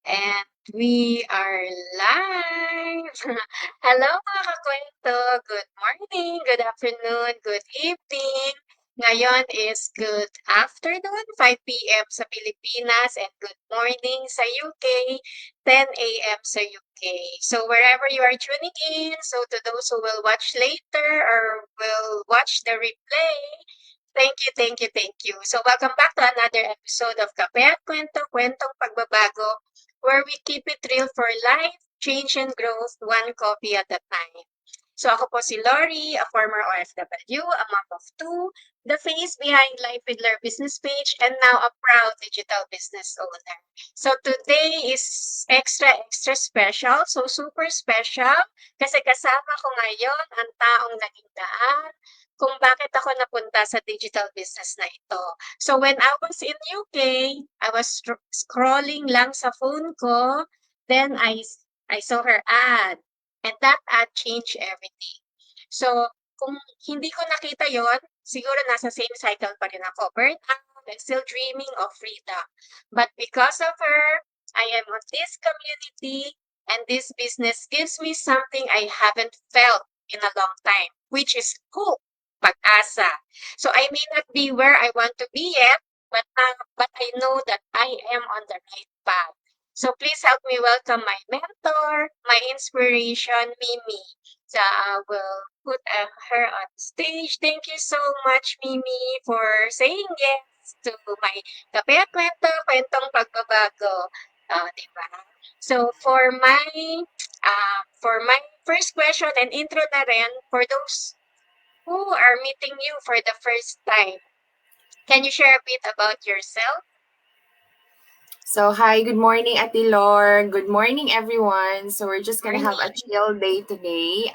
And we are live! Hello mga kakwento! Good morning, good afternoon, good evening. Ngayon is good afternoon, 5 p.m. sa Pilipinas and good morning sa UK, 10 a.m. sa UK. So wherever you are tuning in, so to those who will watch later or will watch the replay, thank you, thank you, thank you. So welcome back to another episode of Kape at Kwento, Kwentong Pagbabago, where we keep it real for life, change and growth, one coffee at a time. So ako po si Lori, a former OFW, a mom of two, the face behind Life with Lure business page, and now a proud digital business owner. So today is extra special, so super special, kasi kasama ko ngayon ang taong naging daan kung bakit ako napunta sa digital business na ito. So when I was in UK, I was scrolling lang sa phone ko, then I saw her ad, and that ad changed everything. So kung hindi ko nakita yon, siguro nasa same cycle pa rin ako. Burnt out and still dreaming of freedom. But because of her, I am on this community, and this business gives me something I haven't felt in a long time, which is hope, pag-asa. So I may not be where I want to be yet, but I know that I am on the right path. So please help me welcome my mentor, my inspiration, Mimi. So I will put her on stage. Thank you so much, Mimi, for saying yes to my Kape at Kwento, Kwentong Pagbabago. Diba? So for my first question and intro na rin, for those who are meeting you for the first time, can you share a bit about yourself? So, hi, good morning, Ate Lor. Good morning, everyone. So, we're just gonna have a Morning. chill day today.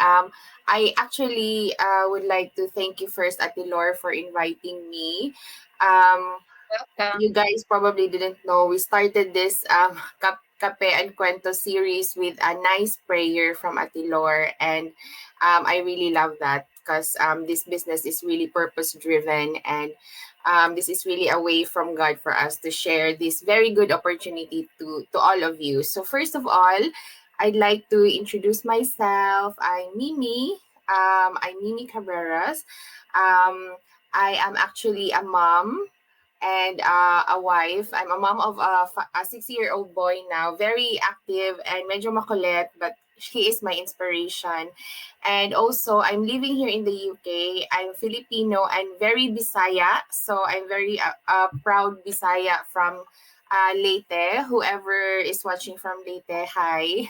I actually would like to thank you first, Ate Lor, for inviting me. Um, Welcome. you guys probably didn't know we started this Kape and Cuento series with a nice prayer from Ate Lor, and I really love that because this business is really purpose driven, and this is really a way from God for us to share this very good opportunity to all of you. So first of all, I'd like to introduce myself. I'm Mimi Cabreras. Um, I am actually a mom and a wife. I'm a mom of a 6-year-old boy now, very active and medyo makulit, but he is my inspiration. And also, I'm living here in the UK. I'm Filipino and very Bisaya, so I'm very proud Bisaya from Leyte. Whoever is watching from Leyte, hi.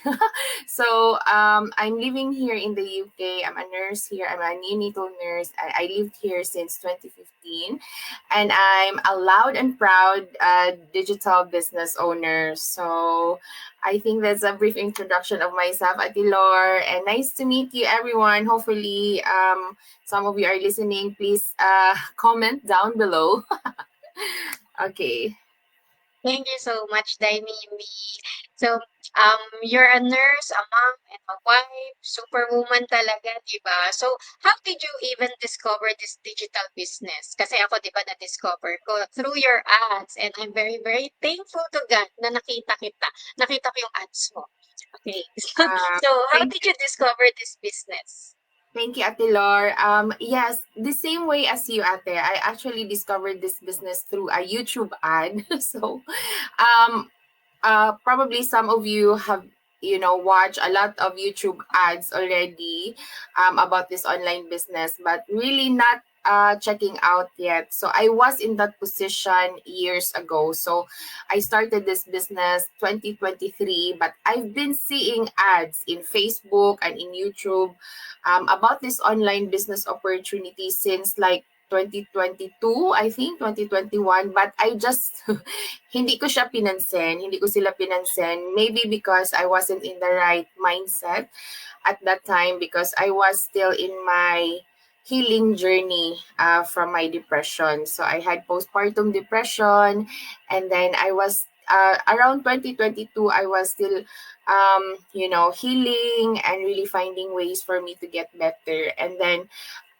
So I'm living here in the UK. I'm a nurse here. I'm a neonatal nurse. I lived here since 2015, and I'm a loud and proud digital business owner. So I think that's a brief introduction of myself, Atilor, and nice to meet you, everyone. Hopefully, some of you are listening. Please comment down below. Okay. Thank you so much, Daimimi. So, you're a nurse, a mom, and a wife, superwoman talaga, di ba? So, how did you even discover this digital business? Kasi ako, di ba, na-discover ko through your ads, and I'm very, very thankful to God na nakita kita. Nakita ko yung ads mo. Okay. Uh, So, how thank did you discover this business? Thank you, Ate Lor. Yes, the same way as you, Ate. I actually discovered this business through a YouTube ad. So, um, probably some of you have watched a lot of YouTube ads already about this online business, but really not checking out yet. So I was in that position years ago. So I started this business 2023, but I've been seeing ads in Facebook and in YouTube about this online business opportunity since like 2022, I think 2021, but I just hindi ko siya pinansin, hindi ko sila pinansin. Maybe because I wasn't in the right mindset at that time, because I was still in my healing journey from my depression. So I had postpartum depression, and then I was around 2022, I was still healing and really finding ways for me to get better. And then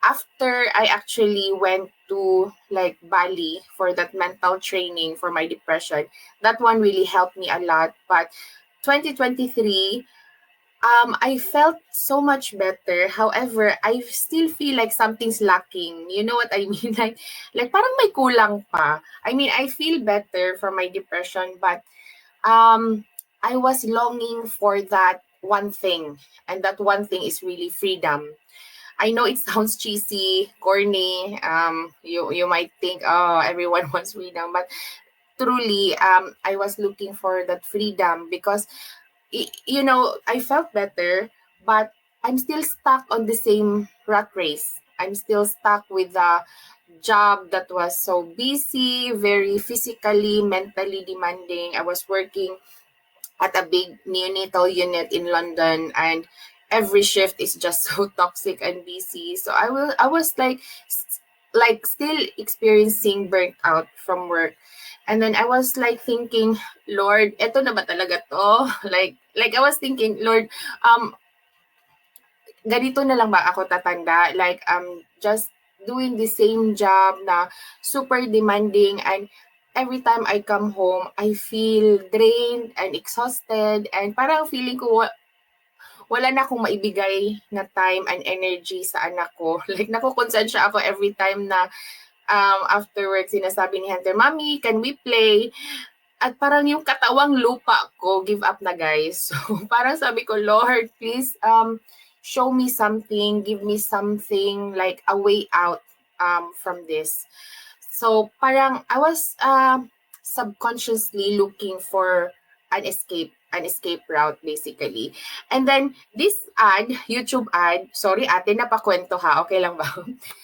after I actually went to like Bali for that mental training for my depression, that one really helped me a lot. But 2023, I felt so much better. However, I still feel like something's lacking. You know what I mean? Like parang may kulang pa. I mean, I feel better from my depression, but um, I was longing for that one thing, and that one thing is really freedom. I know it sounds cheesy, corny. You might think, oh, everyone wants freedom, but truly, I was looking for that freedom because I felt better, but I'm still stuck on the same rat race. I'm still stuck with the job that was so busy, very physically, mentally demanding. I was working at a big neonatal unit in London, and every shift is just so toxic and busy. So I was like still experiencing burnt out from work. And then I was like thinking, Lord, eto na ba talaga to? Like I was thinking, Lord, um ganito na lang ba ako tatanda? Like just doing the same job na super demanding, and every time I come home, I feel drained and exhausted, and parang feeling ko wala na akong maibigay na time and energy sa anak ko. Like nakokonsensya ako every time na after work sinasabi ni Hunter, "Mommy, can we play?" At parang yung katawang lupa ko, give up na guys. So parang sabi ko, Lord, please show me something, give me something like a way out from this. So parang I was subconsciously looking for an escape route basically. And then this ad, YouTube ad, sorry ate, napakwento ha, okay lang ba?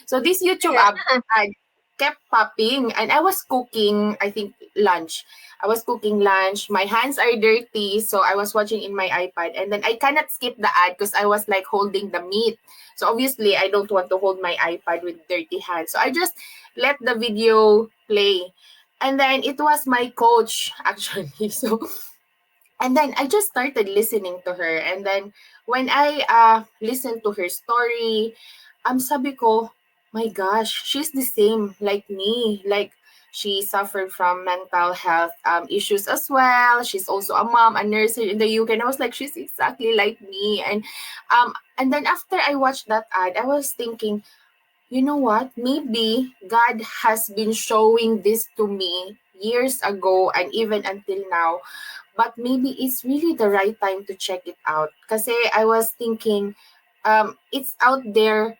So this YouTube Yeah. ad kept popping, and I was cooking, I think lunch. I was cooking lunch. My hands are dirty, so I was watching in my iPad, and then I cannot skip the ad because I was like holding the meat. So obviously, I don't want to hold my iPad with dirty hands. So I just let the video play. And then it was my coach actually. So and then I just started listening to her. And then when I listened to her story, sabi ko, my gosh, she's the same like me. Like she suffered from mental health issues as well. She's also a mom, a nurse in the UK. And I was like, she's exactly like me. And then after I watched that ad, I was thinking, you know what? Maybe God has been showing this to me years ago and even until now, but maybe it's really the right time to check it out. Kasi I was thinking, it's out there.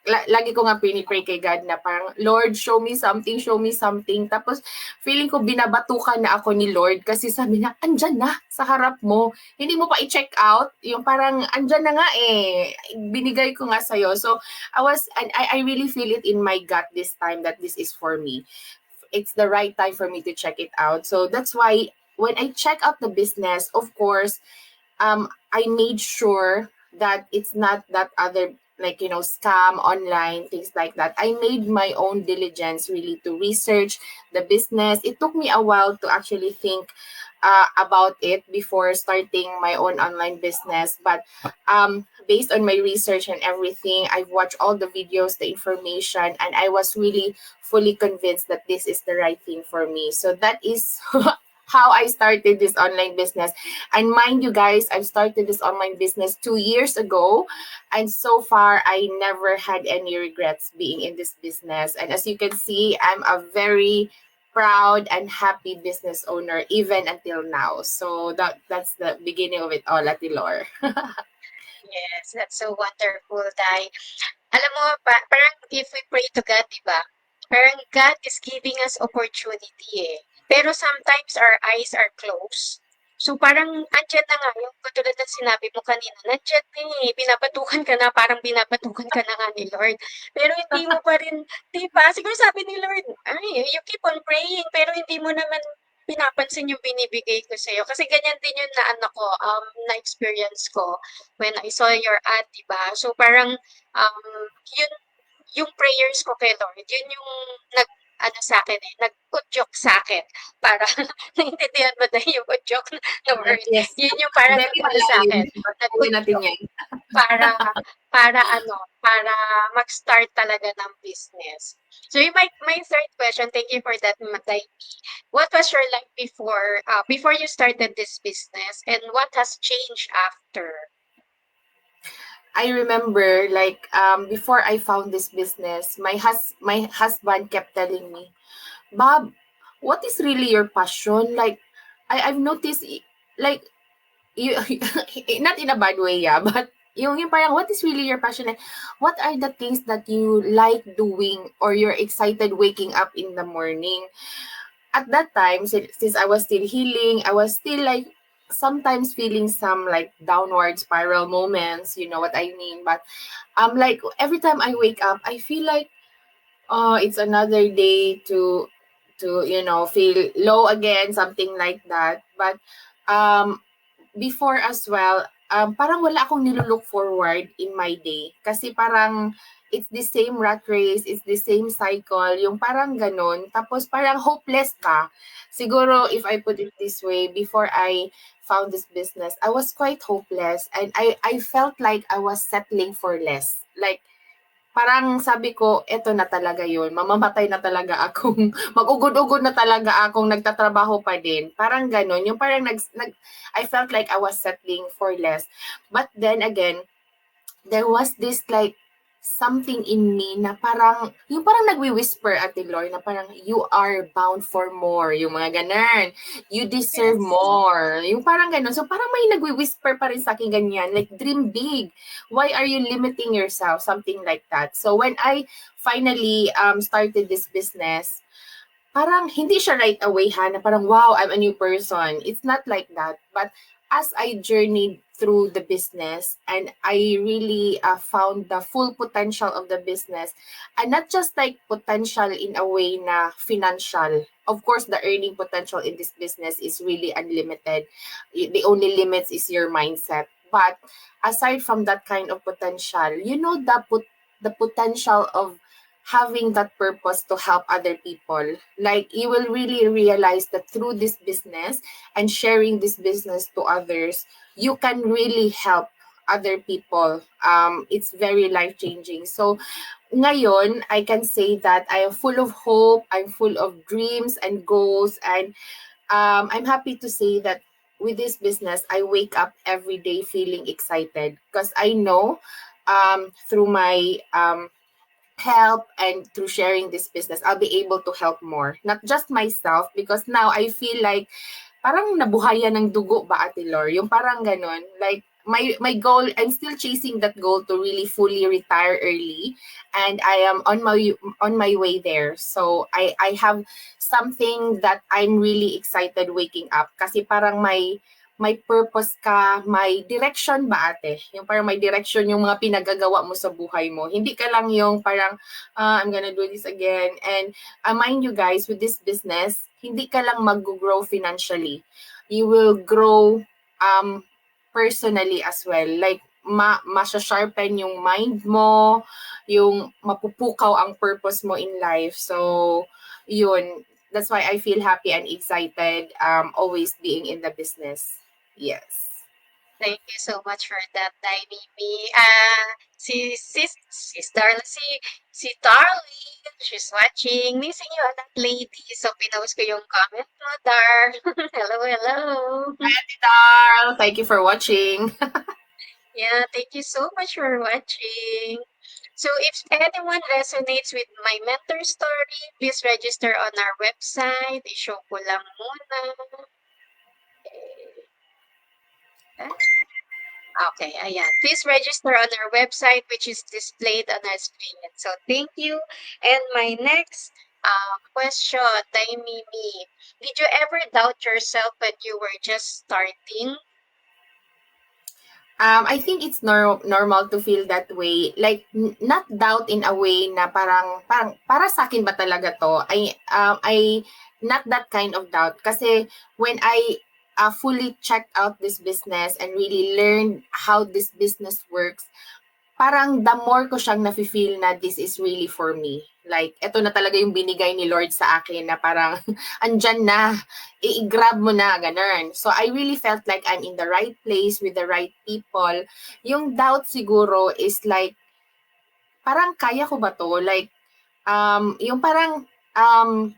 Lagi ko nga pinipray kay God na parang, Lord, show me something. Tapos, feeling ko binabatukan na ako ni Lord kasi sabi na, andyan na, sa harap mo. Hindi mo pa i-check out. Yung parang, andyan na nga eh. Binigay ko nga sa'yo. So, I really feel it in my gut this time that this is for me. It's the right time for me to check it out. So that's why when I check out the business, of course, I made sure that it's not that other like scam online things like that. I made my own diligence really to research the business. It took me a while to actually think about it before starting my own online business, but based on my research and everything, I've watched all the videos, the information, and I was really fully convinced that this is the right thing for me. So that is how I started this online business. And mind you guys, I've started this online business 2 years ago. And so far, I never had any regrets being in this business. And as you can see, I'm a very proud and happy business owner even until now. So that's the beginning of it all, Ate Lore. Yes, that's so wonderful, Dai. Alam mo, parang if we pray to God, di ba? Parang God is giving us opportunity eh. Pero sometimes our eyes are closed. So parang andyan na nga, yung katulad ng sinabi mo kanina, nandyan na eh, binabatukan ka na, parang binabatukan ka na nga ni Lord. Pero hindi mo pa rin, di ba? Siguro sabi ni Lord, ay, you keep on praying, pero hindi mo naman pinapansin yung binibigay ko sa'yo. Kasi ganyan din yung na ano ko, na-experience ko when I saw your ad, di ba? So parang yun yung prayers ko kay Lord, yun yung ano sa'kin, eh, nag-udyok sa'kin para naintindihan mo na yung udyok na Yes, word? yes. Yun yung parang Very nag-ano malalim. sa'kin, Basahin natin nag-udyok yan. para para mag-start talaga ng business. So yung my third question, thank you for that, Matay. What was your life before you started this business, and what has changed after? I remember like before I found this business, my husband kept telling me, "Bob, what is really your passion?" Like I've noticed like you not in a bad way, yeah, but yung parang what is really your passion? Like, what are the things that you like doing or you're excited waking up in the morning? At that time, since I was still healing, I was still like sometimes feeling some like downward spiral moments, you know what I mean? But like every time I wake up, I feel like it's another day to feel low again, something like that. But um before as well, parang wala akong nilook forward in my day. Kasi parang it's the same rat race, it's the same cycle, yung parang ganun. Tapos parang hopeless ka. Siguro if I put it this way, before I found this business, I was quite hopeless and I felt like I was settling for less. Like parang sabi ko, eto na talaga yun. Mamamatay na talaga akong, mag-ugod-ugod na talaga akong nagtatrabaho pa din. Parang ganun. Yung parang I felt like I was settling for less. But then again, there was this like something in me na parang, yung parang nagwi-whisper at the Lord na parang, you are bound for more. Yung mga ganun. You deserve Yes. more. Yung parang ganun. So parang may nagwi-whisper pa rin sa akin ganyan. Like, dream big. Why are you limiting yourself? Something like that. So when I finally started this business, parang hindi siya right away na parang, wow, I'm a new person. It's not like that. But as I journeyed through the business and I really found the full potential of the business, and not just like potential in a way na financial. Of course, the earning potential in this business is really unlimited. The only limits is your mindset. But aside from that kind of potential, the potential of having that purpose to help other people. Like you will really realize that through this business and sharing this business to others, you can really help other people. It's very life changing. So ngayon, I can say that I am full of hope. I'm full of dreams and goals, and I'm happy to say that with this business, I wake up every day feeling excited because I know through my help and through sharing this business, I'll be able to help more. Not just myself, because now I feel like parang nabuhayan ng dugo ba, Ate Lor? Yung parang ganun. Like, my goal, I'm still chasing that goal to really fully retire early. And I am on my way there. So, I have something that I'm really excited waking up. Kasi parang may purpose ka, may direction ba ate? Yung parang may direction yung mga pinagagawa mo sa buhay mo. Hindi ka lang yung parang, I'm gonna do this again. And mind you guys, with this business, hindi ka lang mag-grow financially. You will grow personally as well. Like, masya-sharpen yung mind mo, yung mapupukaw ang purpose mo in life. So, yun. That's why I feel happy and excited always being in the business. Yes. Thank you so much for that, Dai Mimi. Si Darlene, she's watching. Missing you, that lady. So, pinost ko yung comment mo, Dar. Hello, hello. Darl, thank you for watching. Yeah, thank you so much for watching. So, if anyone resonates with my mentor story, please register on our website. I-show ko lang muna. Eh, Okay, ayan. Please register on our website, which is displayed on our screen. So, thank you. And my next question, Daimimi, did you ever doubt yourself when you were just starting? I think it's normal to feel that way. Like, not doubt in a way na parang para sa akin ba talaga to? I not that kind of doubt. Kasi when I fully checked out this business and really learned how this business works, parang the more ko siyang nafe-feel na this is really for me. Like, eto na talaga yung binigay ni Lord sa akin na parang, andyan na, i-grab mo na, ganun. So, I really felt like I'm in the right place with the right people. Yung doubt siguro is like, parang kaya ko ba to? Like, yung um,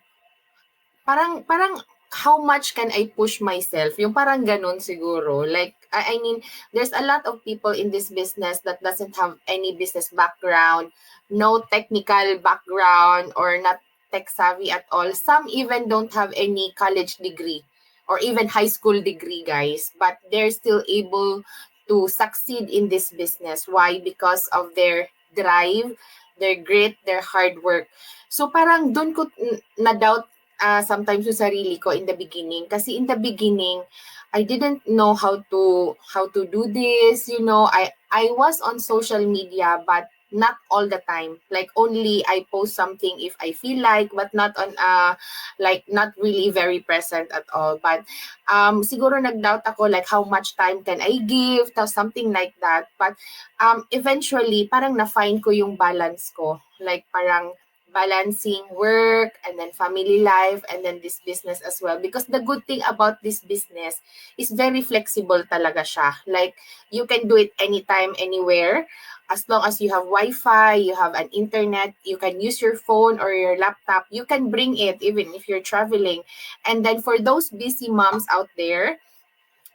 parang how much can I push myself? Yung parang ganun siguro. Like, I mean, there's a lot of people in this business that doesn't have any business background, no technical background, or not tech savvy at all. Some even don't have any college degree or even high school degree, guys, but they're still able to succeed in this business. Why? Because of their drive, their grit, their hard work. So parang doon ko na-doubt sometimes yung sarili ko in the beginning. Kasi in the beginning, I didn't know how to do this. You know, I was on social media, but not all the time. Like only I post something if I feel like, but not on like not really very present at all. But siguro nag-doubt ako like how much time can I give, something like that. But eventually parang na-find ko yung balance ko. Like parang balancing work and then family life and then this business as well, because the good thing about this business is very flexible talaga siya. Like you can do it anytime, anywhere, as long as you have Wi-Fi, you have an internet, you can use your phone or your laptop, you can bring it even if you're traveling. And then for those busy moms out there,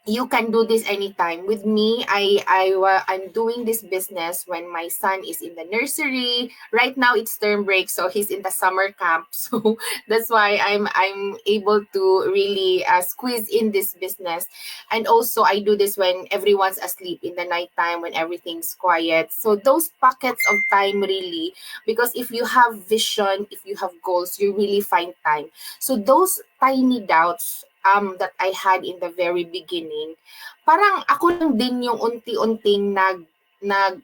you can do this anytime. With me, I'm doing this business when my son is in the nursery. Right now it's term break, so he's in the summer camp. So that's why I'm able to really squeeze in this business. And also I do this when everyone's asleep in the nighttime, when everything's quiet. So those pockets of time really, because if you have vision, if you have goals, you really find time. So those tiny doubts that I had in the very beginning, parang ako lang din yung unti-unting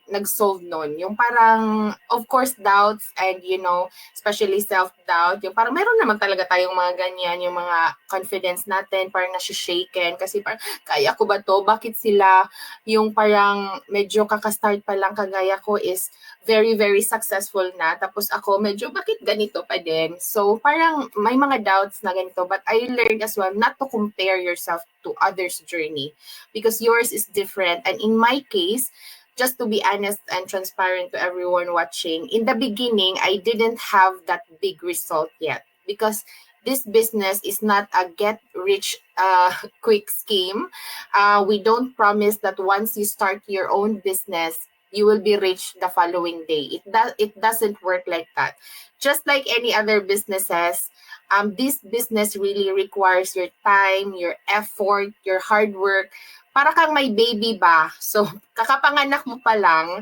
nag-solve nun. Yung parang, of course, doubts and, you know, especially self-doubt. Yung parang meron naman talaga tayong mga ganyan, yung mga confidence natin, parang nasi-shaken. Kasi parang, kaya ko ba to? Bakit sila yung parang medyo kakastart pa lang kagaya ko is very, very successful na. Tapos ako, medyo bakit ganito pa din? So, parang may mga doubts na ganito. But I learned as well not to compare yourself to others' journey because yours is different. And in my case, just to be honest and transparent to everyone watching, in the beginning, I didn't have that big result yet because this business is not a get rich quick scheme. We don't promise that once you start your own business, you will be rich the following day. It doesn't work like that. Just like any other businesses, this business really requires your time, your effort, your hard work. Para kang may baby ba? So, kakapanganak mo pa lang,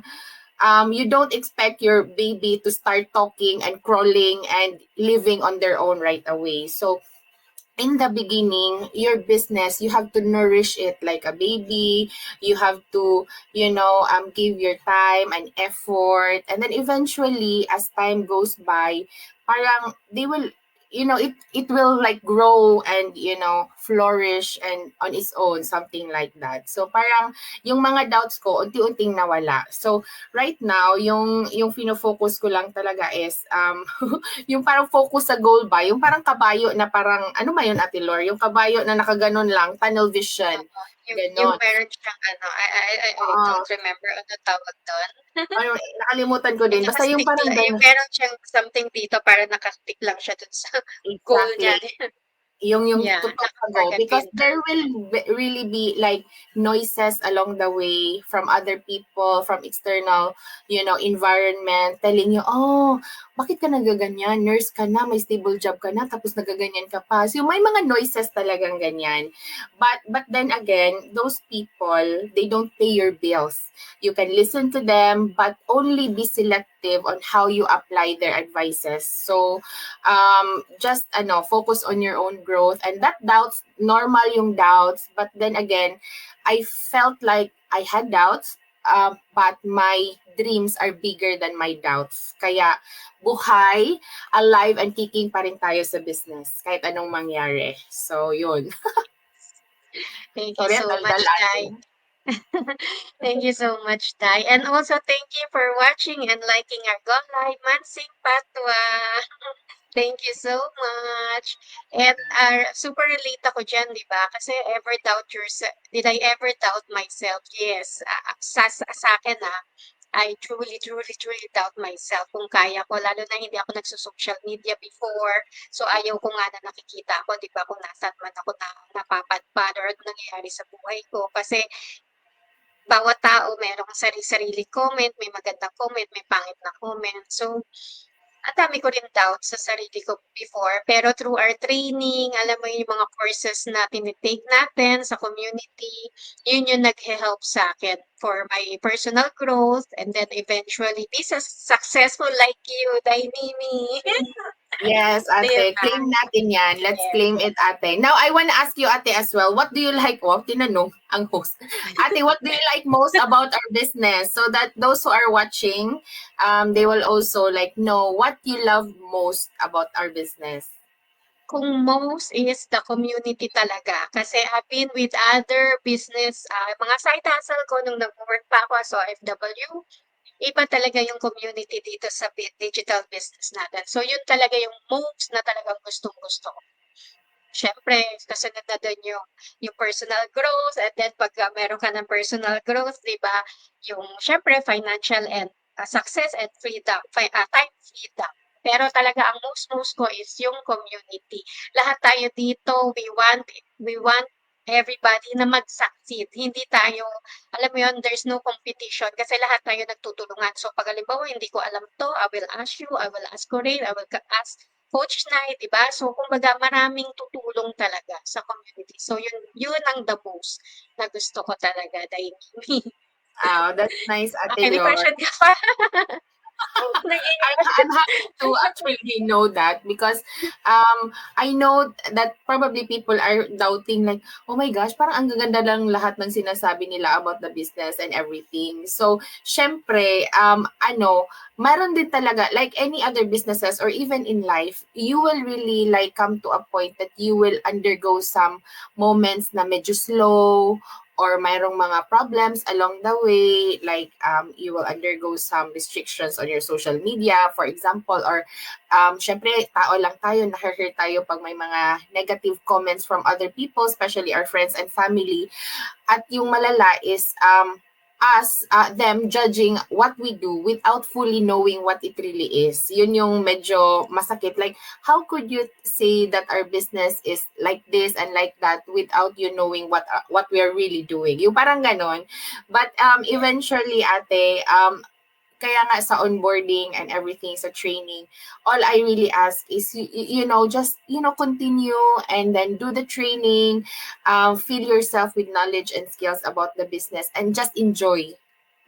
you don't expect your baby to start talking and crawling and living on their own right away. So, in the beginning, your business, you have to nourish it like a baby. You have to, give your time and effort. And then eventually, as time goes by, parang they will, it will like grow and, flourish and on its own, something like that. So parang yung mga doubts ko, unti-unting nawala. So right now, yung fino-focus ko lang talaga is, yung parang focus sa goal ba, yung parang kabayo na parang, ano ba yun, Ate Lor? Yung kabayo na nakaganon lang, tunnel vision. Yung Ganon. meron siyang ano, I Oo. don't remember ano tawag doon. Ano, nakalimutan ko Yung din. Basta yung naka-stick parang lang, yung ganon. meron siyang something dito para naka-stick lang siya dun sa goal niya. Exactly. Yung Yeah, totoo na goal. naka-target Because yun there doon. will really be like noises along the way from other people, from external, environment telling you, oh, bakit ka nagaganyan? Nurse ka na, may stable job ka na, tapos nagaganyan ka pa. So may mga noises talagang ganyan. But then again, those people, they don't pay your bills. You can listen to them, but only be selective on how you apply their advices. So just focus on your own growth, and that doubts, normal yung doubts, but then again, I felt like I had doubts, but my dreams are bigger than my doubts, kaya buhay, alive and kicking pa rin tayo sa business kahit anong mangyari. So yun. Thank you Sorry, so much, daldal Nay. atin. Thank you so much, Dai. And also thank you for watching and liking our Go Live Mansing Patwa. Thank you so much. And super relate ako dyan, di ba? Kasi ever doubt yourself. Did I ever doubt myself? Yes. Sa akin I truly, truly, truly doubt myself kung kaya ko. Lalo na hindi ako nagso-social media before. So ayaw ko nga na nakikita ako, di ba? Kung nasaan man ako na napapadpad or ano nangyayari sa buhay ko. Kasi bawat tao merong sarili-sarili comment, may magandang comment, may pangit na comment. So, ang dami ko rin doubt sa sarili ko before. Pero through our training, alam mo yung mga courses na tinitake natin sa community, yun yung nag-help sa akin for my personal growth and then eventually be successful like you, Dainimi. Yes, ate. Diba? Claim natin yan. Let's Yes. claim it, ate. Now, I want to ask you, ate, as well. What do you like? Oh, tinanong ang host. Ate, what do you like most about our business? So that those who are watching, they will also like know what you love most about our business. Kung most is the community talaga. Kasi I've been with other business, mga side hustle ko nung nag-work pa ako as OFW. Iba talaga yung community dito sa digital business natin. So yun talaga yung moves na talagang gustong-gusto ko. Siyempre, kasunod na doon yung personal growth and then pag meron ka ng personal growth, di ba, yung siyempre financial and success and freedom, time freedom. Pero talaga ang most ko is yung community. Lahat tayo dito, we want everybody na mag-succeed. Hindi tayo, alam mo yun, there's no competition kasi lahat tayo nagtutulungan. So pag halimbawa hindi ko alam to, I will ask you, I will ask Corinne, I will ask Coach Night, 'di ba? So kumbaga maraming tutulong talaga sa community. So yun ang the most na gusto ko talaga, Dainimi. Oh, that's nice, Okay, ate may Lord. question ka pa? I'm happy to actually know that because I know that probably people are doubting like, oh my gosh, parang ang gaganda lang lahat ng sinasabi nila about the business and everything. So, syempre, meron din talaga, like any other businesses or even in life, you will really like come to a point that you will undergo some moments na medyo slow or mayroong mga problems along the way, like you will undergo some restrictions on your social media, for example, or syempre, tao lang tayo, na-hurt tayo pag may mga negative comments from other people, especially our friends and family. At yung malala is them judging what we do without fully knowing what it really is. Yun yung medyo masakit. Like, how could you say that our business is like this and like that without you knowing what we are really doing? Yung parang ganon. But eventually, ate, kaya nga sa onboarding and everything sa training, all I really ask is just continue and then do the training, fill yourself with knowledge and skills about the business and just enjoy.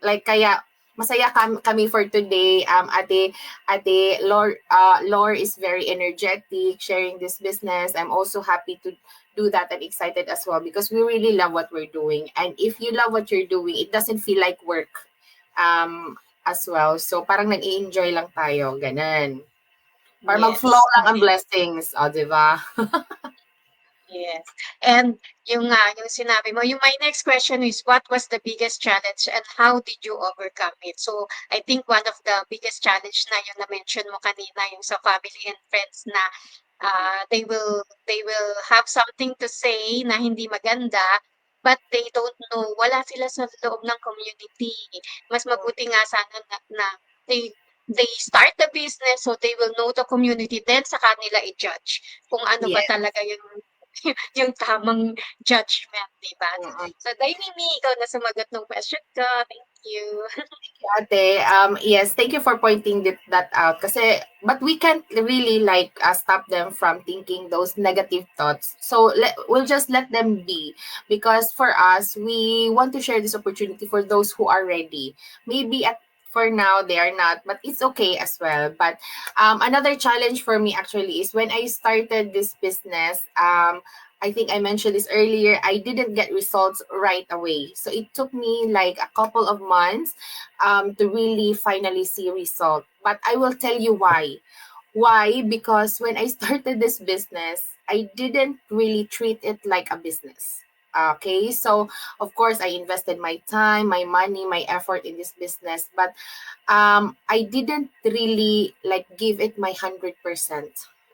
Like kaya masaya kami for today. Ate Lore is very energetic sharing this business. I'm also happy to do that and excited as well because we really love what we're doing. And if you love what you're doing, it doesn't feel like work. As well. So, parang nag-i-enjoy lang tayo, ganun. Para mag-flow Yes. lang ang blessings, o, di ba? Yes. And yung sinabi mo, yung my next question is what was the biggest challenge and how did you overcome it? So, I think one of the biggest challenge na yung na-mention mo kanina, yung sa family and friends na they will have something to say na hindi maganda, but they don't know. Wala sila sa loob ng community. Mas mabuti nga sana na they start the business so they will know the community then sa kanila i-judge kung ano ba Yes. talaga yung tamang judgment, di ba? Mm-mm. So, Dainimi, ikaw na sumagot ng question ko. Thank you. Ate, yes, thank you for pointing that out. Kasi, but we can't really like stop them from thinking those negative thoughts. So we'll just let them be because for us, we want to share this opportunity for those who are ready. Maybe for now they are not, but it's okay as well. But another challenge for me actually is when I started this business. I think I mentioned this earlier. I didn't get results right away, so it took me like a couple of months to really finally see result. But I will tell you why. Why? Because when I started this business, I didn't really treat it like a business. Okay, so of course I invested my time, my money, my effort in this business, but I didn't really like give it my 100%.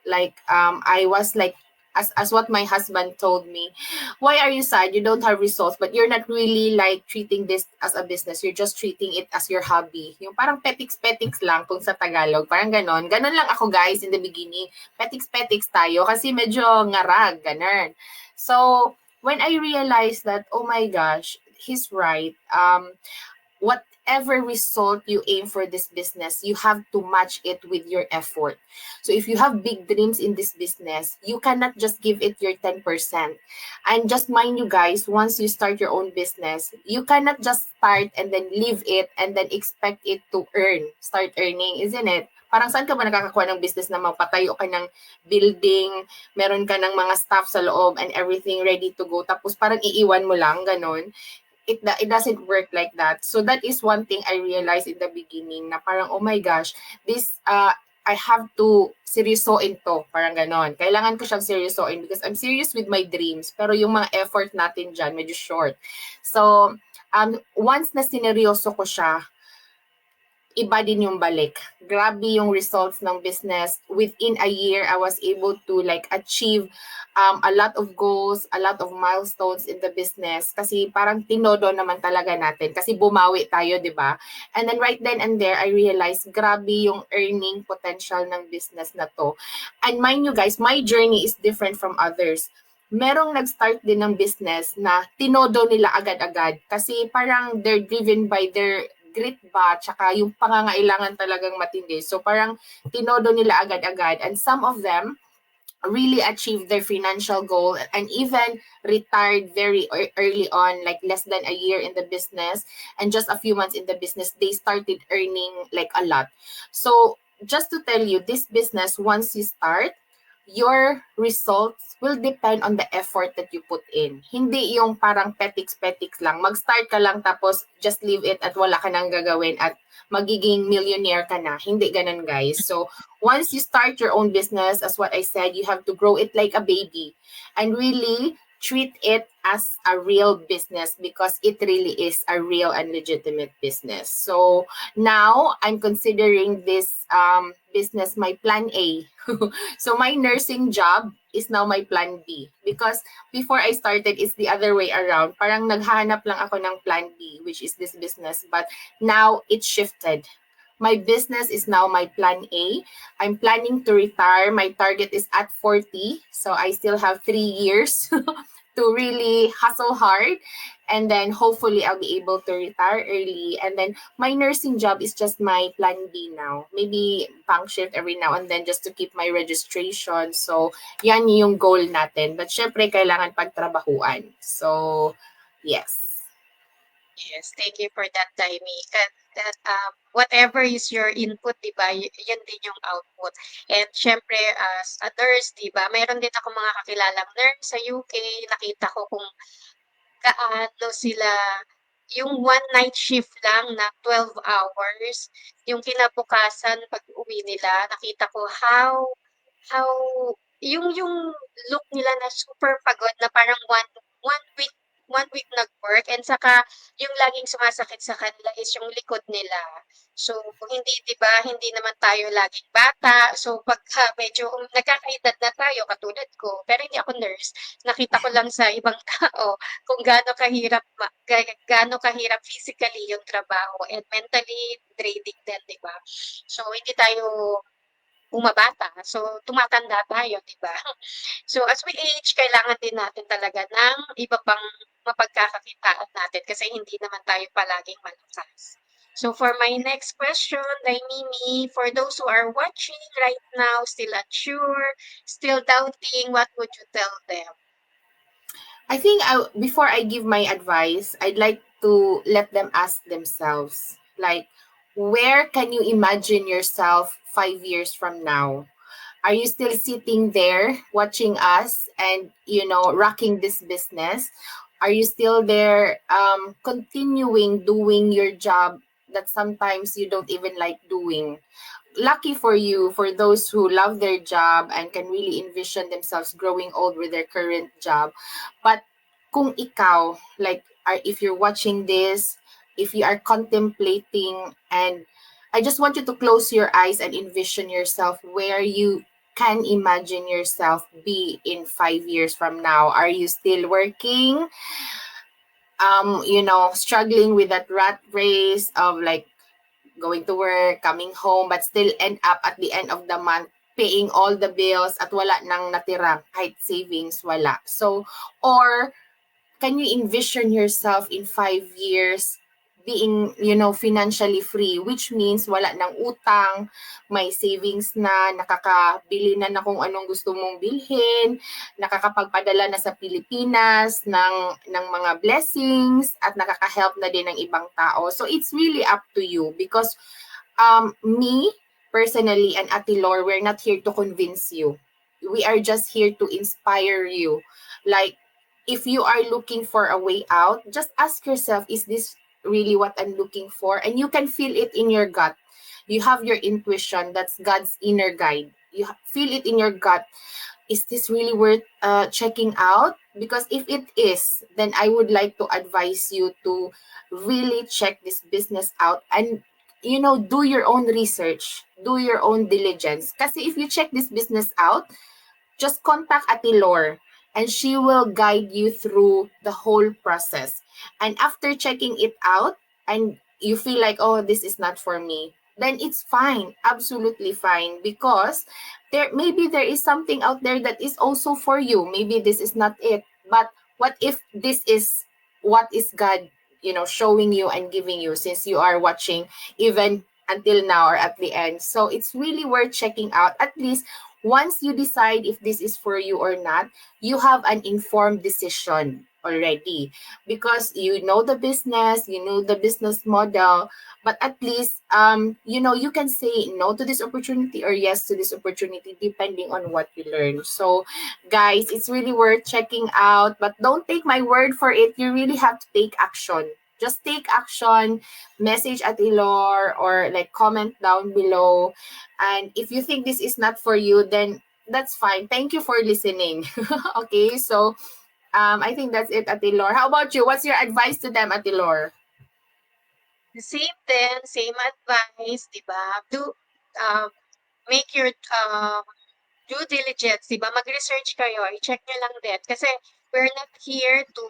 Like I was like, as what my husband told me, why are you sad? You don't have results, but you're not really like treating this as a business. You're just treating it as your hobby. Yung parang petiks-petiks lang kung sa Tagalog. Parang ganon. Ganon lang ako guys in the beginning. Petiks-petiks tayo kasi medyo ngarag, ganon. So, when I realized that, oh my gosh, he's right. Whatever result you aim for this business, you have to match it with your effort. So if you have big dreams in this business, you cannot just give it your 10%. And just mind you guys, once you start your own business, you cannot just start and then leave it and then expect it to start earning, isn't it? Parang saan ka ba nakakakuha ng business na magpatayo ka ng building, meron ka ng mga staff sa loob and everything ready to go, tapos parang iiwan mo lang, ganon. It doesn't work like that. So that is one thing I realized in the beginning na parang, oh my gosh, this I have to seryosoin to, parang ganon. Kailangan ko siyang seryosoin because I'm serious with my dreams, pero yung mga effort natin dyan, medyo short. So, once na sineryoso ko siya, iba din yung balik. Grabe yung results ng business. Within a year, I was able to like achieve a lot of goals, a lot of milestones in the business. Kasi parang tinodo naman talaga natin. Kasi bumawi tayo, di ba? And then right then and there, I realized grabe yung earning potential ng business na to. And mind you guys, my journey is different from others. Merong nag-start din ng business na tinodo nila agad-agad kasi parang they're driven by their grit ba, tsaka yung pangangailangan talagang matindi. So parang tinodo nila agad-agad. And some of them really achieved their financial goal and even retired very early on, like less than a year in the business. And just a few months in the business, they started earning like a lot. So just to tell you, this business, once you start, your results will depend on the effort that you put in. Hindi yung parang petiks-petiks lang. Mag-start ka lang tapos just leave it at wala ka nang gagawin at magiging millionaire ka na. Hindi ganun, guys. So, once you start your own business, as what I said, you have to grow it like a baby and really treat it as a real business because it really is a real and legitimate business. So, now I'm considering this business my plan A. So my nursing job is now my plan B because before I started, it's the other way around. Parang naghahanap lang ako ng plan B, which is this business. But now it shifted. My business is now my plan A. I'm planning to retire. My target is at 40. So I still have 3 years to really hustle hard. And then hopefully I'll be able to retire early. And then my nursing job is just my plan B now. Maybe bank shift every now and then just to keep my registration. So yan yung goal natin. But syempre kailangan pagtrabahuan. So yes. Yes, thank you for that, Daimi. That whatever is your input, di ba, yan din yung output. And syempre, as a nurse, di ba, mayroon din ako mga kakilalang nurse sa UK. Nakita ko kung gaano sila, yung one night shift lang na 12 hours, yung kinabukasan pag uwi nila, nakita ko how yung look nila na super pagod na parang one week one week nag-work and saka yung laging sumasakit sa kanila is yung likod nila. So, hindi 'di ba, hindi naman tayo laging bata. So, pagka medyo nagkakaedad na tayo katulad ko, pero hindi ako nurse, nakita ko lang sa ibang tao kung gaano kahirap physically yung trabaho and mentally draining din, 'di ba? So, hindi tayo bumabata. So, tumatanda tayo, 'di ba? So, as we age, kailangan din natin talaga ng iba pang mapagkakakitaan natin kasi hindi naman tayo palaging malakas. So, for my next question, Daimimi, for those who are watching right now, still unsure, still doubting, what would you tell them? I think before I give my advice, I'd like to let them ask themselves, like, where can you imagine yourself 5 years from now? Are you still sitting there watching us and, rocking this business? Are you still there continuing doing your job that sometimes you don't even like doing? Lucky for you, for those who love their job and can really envision themselves growing old with their current job. But kung ikaw, like, if you're watching this, if you are contemplating, and I just want you to close your eyes and envision yourself where you can imagine yourself be in 5 years from now. Are you still working? Struggling with that rat race of like going to work, coming home, but still end up at the end of the month paying all the bills at wala nang natira, kahit savings, wala. So, or can you envision yourself in 5 years being, financially free, which means wala nang utang, may savings na, nakakabili na kung anong gusto mong bilhin, nakakapagpadala na sa Pilipinas ng mga blessings, at nakaka-help na din ng ibang tao. So it's really up to you, because me personally and Ate Lor, we're not here to convince you. We are just here to inspire you. Like, if you are looking for a way out, just ask yourself, is this really what I'm looking for? And you can feel it in your gut. You have your intuition. That's God's inner guide. You feel it in your gut. Is this really worth checking out? Because if it is, then I would like to advise you to really check this business out, and do your own research, do your own diligence. Kasi if you check this business out, just contact Ate Lor, and she will guide you through the whole process. And after checking it out and you feel like, oh, this is not for me, then it's fine, absolutely fine, because there is something out there that is also for you. Maybe this is not it, but what if this is what is God, showing you and giving you, since you are watching even until now or at the end. So it's really worth checking out. At least once you decide if this is for you or not, you have an informed decision already, because you know the business, you know the business model, but at least you can say no to this opportunity or yes to this opportunity depending on what you learn. So guys, it's really worth checking out, but don't take my word for it. You really have to take action. Just take action, message at Ilor, or like comment down below. And if you think this is not for you, then that's fine. Thank you for listening. Okay, so I think that's it, Ate Lor. How about you? What's your advice to them, Ate Lor? Same din, same advice, 'di ba? Make your due diligence, 'di ba? Mag-research kayo, i-check nyo lang din. Kasi we're not here to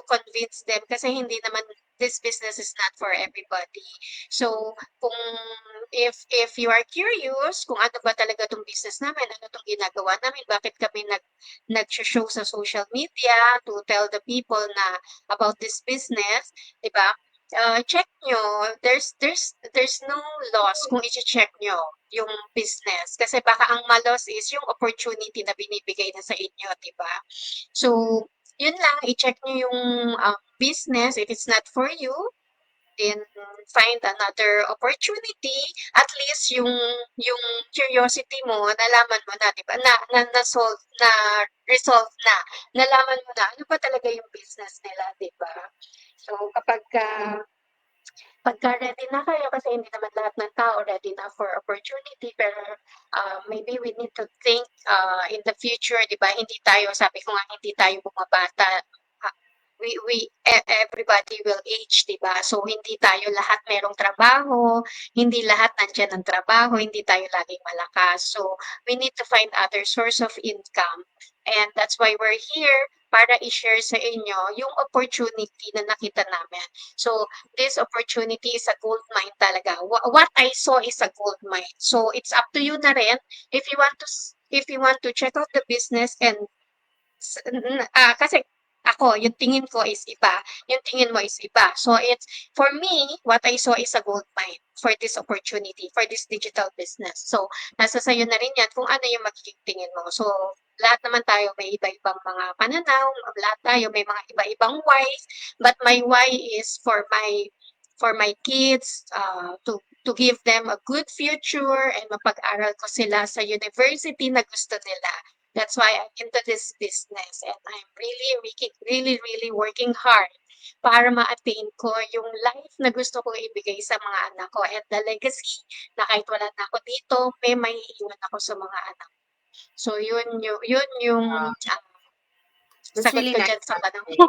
convince them, kasi hindi naman this business is not for everybody. So, kung if you are curious kung ano ba talaga tong business namin, ano tong ginagawa namin, bakit kami nag-show sa social media to tell the people na about this business, 'di ba? Check nyo. There's no loss kung i-check nyo yung business. Kasi baka ang malos is yung opportunity na binibigay na sa inyo, di ba? So, yun lang, i-check nyo yung business. If it's not for you, then find another opportunity. At least yung curiosity mo, nalaman mo na, di ba? Na-solve, na-resolve na. Nalaman mo na, ano ba talaga yung business nila, di ba? So, pagka ready na kayo, kasi hindi naman lahat ng tao ready na for opportunity, pero maybe we need to think in the future, di ba? Hindi tayo, sabi ko nga, hindi tayo bumabata. Everybody will age, di ba? So, hindi tayo lahat merong trabaho, hindi lahat nandiyan ang trabaho, hindi tayo laging malakas. So, we need to find other source of income. And that's why we're here, para i-share sa inyo yung opportunity na nakita namin. So, this opportunity is a gold mine talaga. What I saw is a gold mine. So, it's up to you na rin if you want to check out the business, and kasi ako, yung tingin ko is iba, yung tingin mo is iba. So it's, for me, what I saw is a gold mine for this opportunity, for this digital business. So nasa sayo na rin yan kung ano yung magiging tingin mo. So lahat naman tayo may iba-ibang mga pananaw, lahat tayo may mga iba-ibang whys, but my why is for my kids, to give them a good future and mapag-aral ko sila sa university na gusto nila. That's why I'm into this business, and I'm really working hard para ma-attain ko yung life na gusto kong ibigay sa mga anak ko, and the legacy na kahit wala na ako dito, may maiiwan ako sa mga anak. So yun yung That's sagot really ko nice. diyan sa tanong mo. Ate.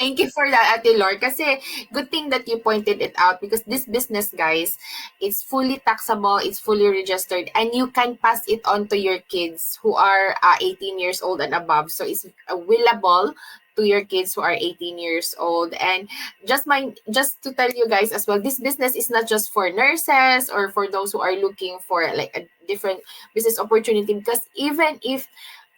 Thank you for that, Ate Lor. Kasi good thing that you pointed it out because this business, guys, it's fully taxable, it's fully registered, and you can pass it on to your kids who are 18 years old and above. So it's willable to your kids who are 18 years old. And just to tell you guys as well, this business is not just for nurses or for those who are looking for like a different business opportunity, because even if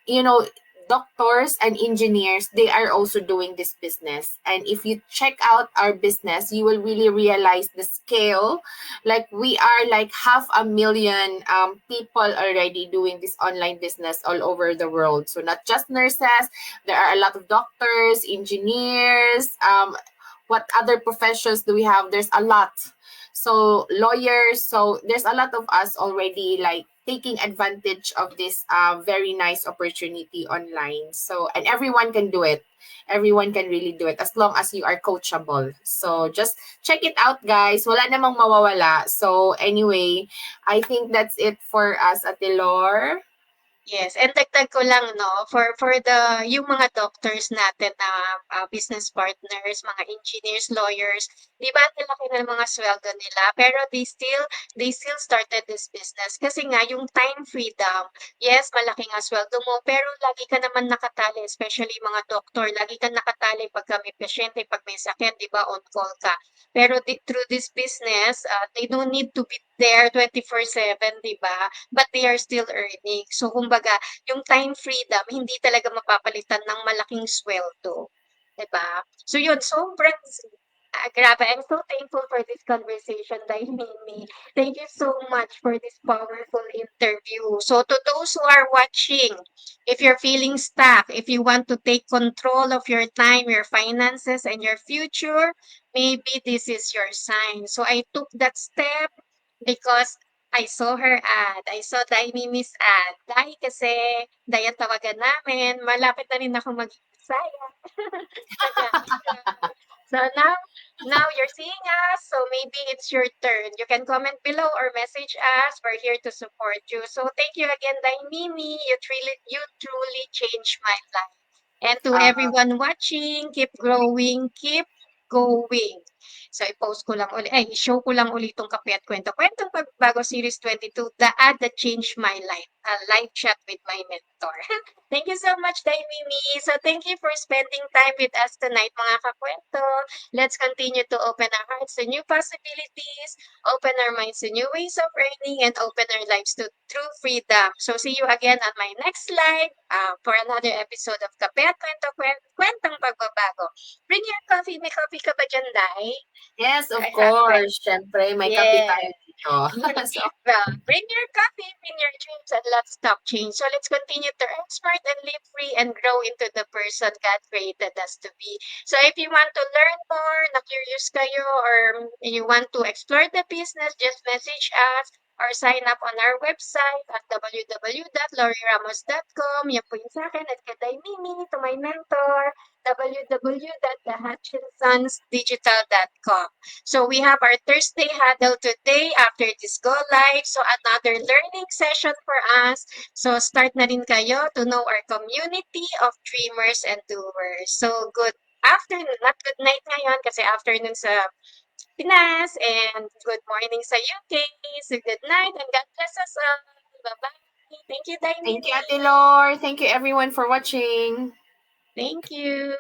you know doctors and engineers, they are also doing this business. And if you check out our business, you will really realize the scale. Like we are like 500,000 people already doing this online business all over the world. So not just nurses, there are a lot of doctors, engineers, what other professions do we have? There's a lot. So lawyers, so there's a lot of us already like taking advantage of this very nice opportunity online. So, and everyone can do it. Everyone can really do it as long as you are coachable. So just check it out, guys. Wala namang mawawala. So anyway, I think that's it for us, Ate Lor. Yes, and dagdag ko lang 'no, for the yung mga doctors natin na, business partners, mga engineers, lawyers, 'di ba ang laki ng mga sweldo nila pero they still started this business kasi nga yung time freedom, yes, malaki nga sweldo mo pero lagi ka naman nakatali especially mga doktor, lagi kang nakatali pagka may pasyente, 'pag may sakit 'di ba on call ka. Pero through this business, they don't need to be there 24/7 'di ba? But they are still earning. So kumbaga, yung time freedom hindi talaga mapapalitan ng malaking sweldo, 'di ba? So yun, sobrang grabe. I'm so thankful for this conversation, Dai Mimi. Thank you so much for this powerful interview. So to those who are watching, if you're feeling stuck, if you want to take control of your time, your finances, and your future, maybe this is your sign. So I took that step because I saw her ad. I saw Dai Mimi's ad. Dai kasi, Dai ang tawagan namin. Malapit na rin ako mag-Bisaya. So now you're seeing us, so maybe it's your turn. You can comment below or message us. We're here to support you. So thank you again, Dai Mimi. You truly changed my life. And to Uh, everyone watching, keep growing, keep going. So i-post ko lang uli, ay, i-show ko lang uli itong Kape at Kwento. Kwentong Pagbabago Series 22, the ad that changed my life. A live chat with my mentor. Thank you so much, Dai Mimi. So thank you for spending time with us tonight, mga kakwento. Let's continue to open our hearts to new possibilities, open our minds to new ways of earning, and open our lives to true freedom. So see you again on my next live for another episode of Kape at Kwento, Kwentong Pagbabago. Bring your coffee. May coffee ka ba dyan, Dai? yes, of I have it. course. Syempre, may kape tayo Yes. dito. So, Well, bring your coffee, bring your dreams, and let's talk change. So let's continue to earn smart and live free and grow into the person God created us to be. So if you want to learn more, na-curious kayo, or you want to explore the business, just message us or sign up on our website at www.loriramos.com. Yan po yung sa akin at kay Mimi, to my mentor, www.thehutchinsonsdigital.com. So we have our Thursday huddle today after this go live. So another learning session for us. So start na rin kayo to know our community of dreamers and doers. So good afternoon, not good night ngayon kasi afternoon sa Pinas and good morning sa UK. So good night and God bless us all. Bye-bye. Thank you, thank you, Daimini. Ate Lor. Thank you, everyone, for watching. Thank you.